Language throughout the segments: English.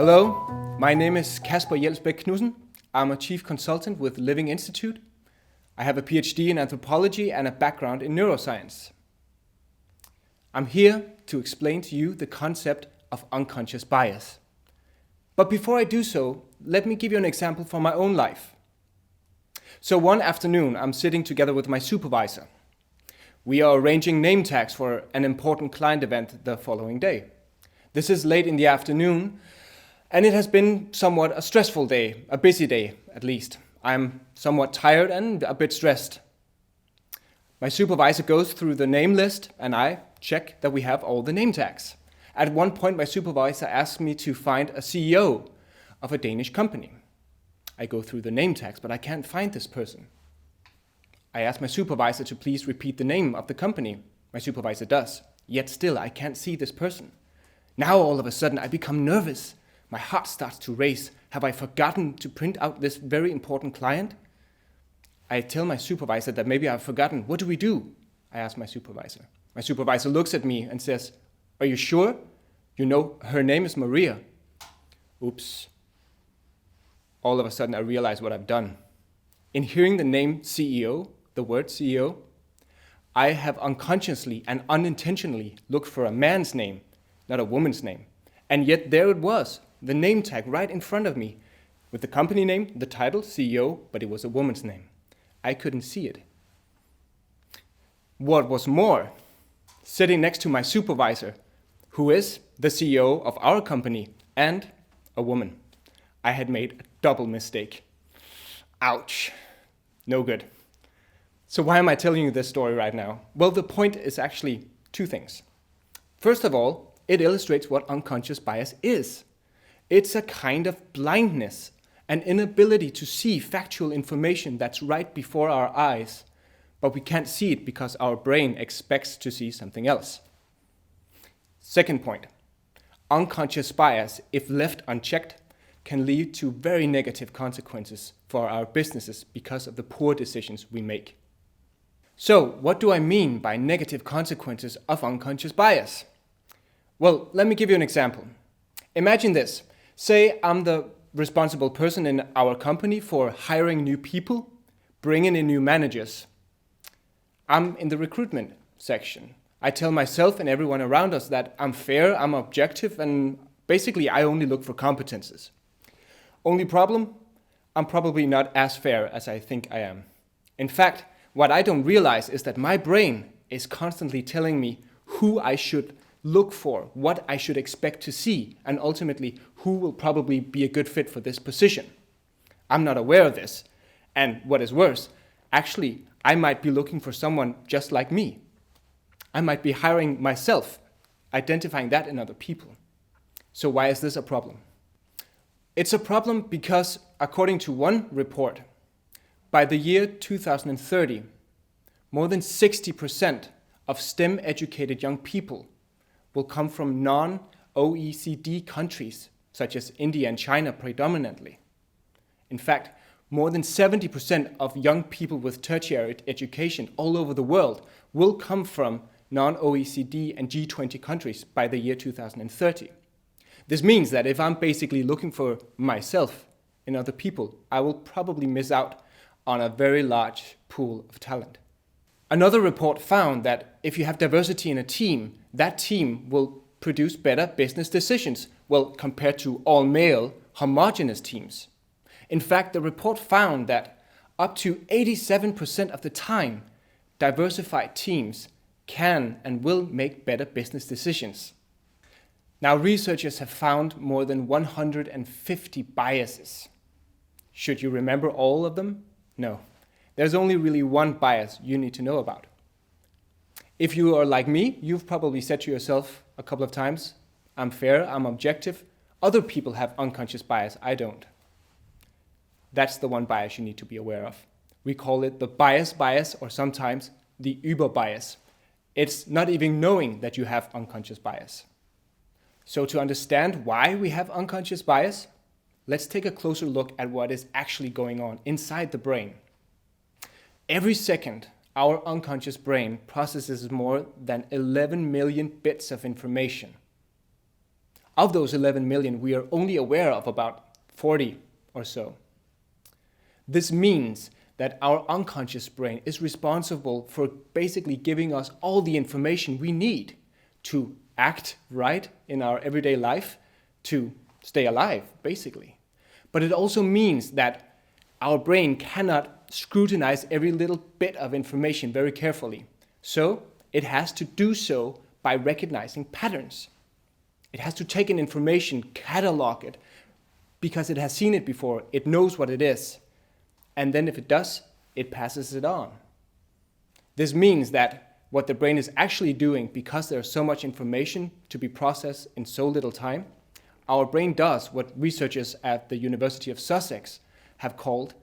Hello, my name is Kasper Jelsbech Knudsen. I'm a chief consultant with Living Institute. I have a PhD in anthropology and a background in neuroscience. I'm here to explain to you the concept of unconscious bias. But before I do so, let me give you an example from my own life. So one afternoon, I'm sitting together with my supervisor. We are arranging name tags for an important client event the following day. This is late in the afternoon, and it has been somewhat a stressful day, a busy day at least. I'm somewhat tired and a bit stressed. My supervisor goes through the name list and I check that we have all the name tags. At one point, my supervisor asked me to find a CEO of a Danish company. I go through the name tags, but I can't find this person. I ask my supervisor to please repeat the name of the company. My supervisor does, yet still I can't see this person. Now all of a sudden I become nervous. My heart starts to race. Have I forgotten to print out this very important client? I tell my supervisor that maybe I've forgotten. What do we do? I ask my supervisor. My supervisor looks at me and says, "Are you sure? You know, her name is Maria." Oops. All of a sudden I realize what I've done. In hearing the name CEO, the word CEO, I have unconsciously and unintentionally looked for a man's name, not a woman's name. And yet there it was, the name tag right in front of me, with the company name, the title, CEO, but it was a woman's name. I couldn't see it. What was more, sitting next to my supervisor, who is the CEO of our company and a woman, I had made a double mistake. Ouch. No good. So why am I telling you this story right now? Well, the point is actually two things. First of all, it illustrates what unconscious bias is. It's a kind of blindness, an inability to see factual information that's right before our eyes, but we can't see it because our brain expects to see something else. Second point, unconscious bias, if left unchecked, can lead to very negative consequences for our businesses because of the poor decisions we make. So, what do I mean by negative consequences of unconscious bias? Well, let me give you an example. Imagine this. Say I'm the responsible person in our company for hiring new people, bringing in new managers. I'm in the recruitment section. I tell myself and everyone around us that I'm fair, I'm objective, and basically I only look for competences. Only problem? I'm probably not as fair as I think I am. In fact, what I don't realize is that my brain is constantly telling me who I should look for, what I should expect to see, and ultimately who will probably be a good fit for this position. I'm not aware of this. And what is worse, actually, I might be looking for someone just like me. I might be hiring myself, identifying that in other people. So why is this a problem? It's a problem because, according to one report, by the year 2030, more than 60% of STEM-educated young people will come from non-OECD countries, such as India and China predominantly. In fact, more than 70% of young people with tertiary education all over the world will come from non-OECD and G20 countries by the year 2030. This means that if I'm basically looking for myself in other people, I will probably miss out on a very large pool of talent. Another report found that if you have diversity in a team, that team will produce better business decisions, well, compared to all male, homogeneous teams. In fact, the report found that up to 87% of the time, diversified teams can and will make better business decisions. Now, researchers have found more than 150 biases. Should you remember all of them? No. There's only really one bias you need to know about. If you are like me, you've probably said to yourself a couple of times, I'm fair, I'm objective. Other people have unconscious bias, I don't. That's the one bias you need to be aware of. We call it the bias, or sometimes the Überbias. It's not even knowing that you have unconscious bias. So to understand why we have unconscious bias, let's take a closer look at what is actually going on inside the brain. Every second, our unconscious brain processes more than 11 million bits of information. Of those 11 million, we are only aware of about 40 or so. This means that our unconscious brain is responsible for basically giving us all the information we need to act right in our everyday life, to stay alive, basically. But it also means that our brain cannot scrutinize every little bit of information very carefully. So it has to do so by recognizing patterns. It has to take in information, catalog it, because it has seen it before, it knows what it is. And then if it does, it passes it on. This means that what the brain is actually doing, because there's so much information to be processed in so little time, our brain does what researchers at the University of Sussex have called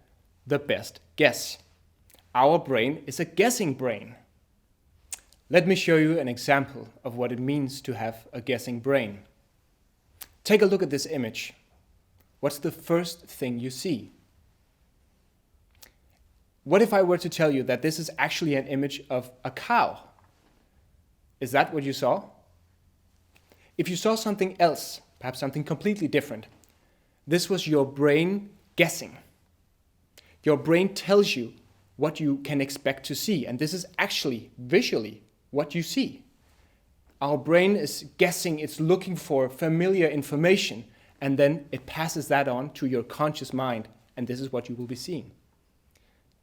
the best guess. Our brain is a guessing brain. Let me show you an example of what it means to have a guessing brain. Take a look at this image. What's the first thing you see? What if I were to tell you that this is actually an image of a cow? Is that what you saw? If you saw something else, perhaps something completely different, this was your brain guessing. Your brain tells you what you can expect to see, and this is actually visually what you see. Our brain is guessing, it's looking for familiar information, and then it passes that on to your conscious mind, and this is what you will be seeing.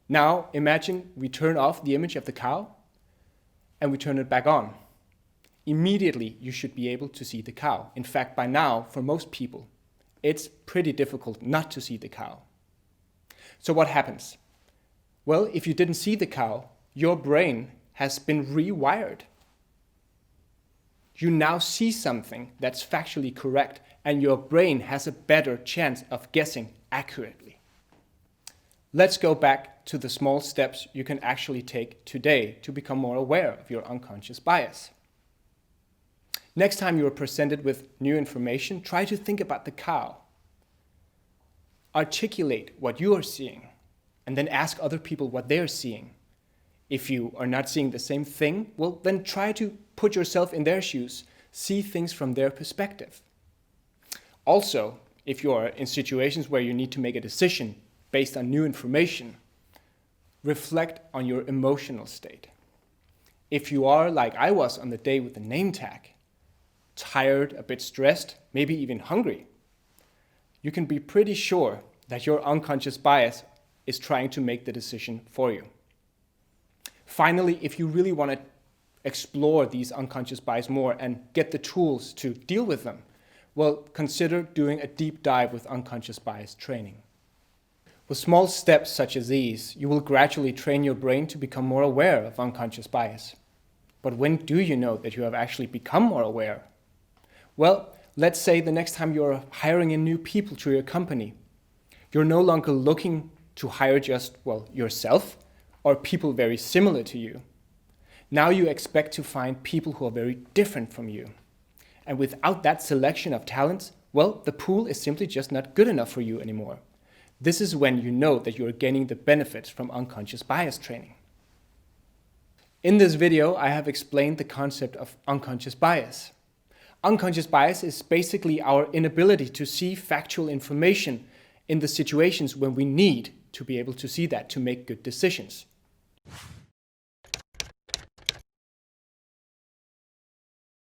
Now imagine we turn off the image of the cow and we turn it back on. Immediately you should be able to see the cow. In fact, by now, for most people, it's pretty difficult not to see the cow. So what happens? Well, if you didn't see the cow, your brain has been rewired. You now see something that's factually correct, and your brain has a better chance of guessing accurately. Let's go back to the small steps you can actually take today to become more aware of your unconscious bias. Next time you are presented with new information, try to think about the cow. Articulate what you are seeing, and then ask other people what they're seeing. If you are not seeing the same thing, well, then try to put yourself in their shoes, see things from their perspective. Also, if you are in situations where you need to make a decision based on new information, reflect on your emotional state. If you are like I was on the day with the name tag, tired, a bit stressed, maybe even hungry, you can be pretty sure that your unconscious bias is trying to make the decision for you. Finally, if you really want to explore these unconscious bias more and get the tools to deal with them, well, consider doing a deep dive with unconscious bias training. With small steps such as these, you will gradually train your brain to become more aware of unconscious bias. But when do you know that you have actually become more aware? Well, let's say the next time you're hiring in new people to your company, you're no longer looking to hire just, yourself or people very similar to you. Now you expect to find people who are very different from you. And without that selection of talents, the pool is simply just not good enough for you anymore. This is when you know that you are gaining the benefits from unconscious bias training. In this video, I have explained the concept of unconscious bias. Unconscious bias is basically our inability to see factual information in the situations when we need to be able to see that to make good decisions.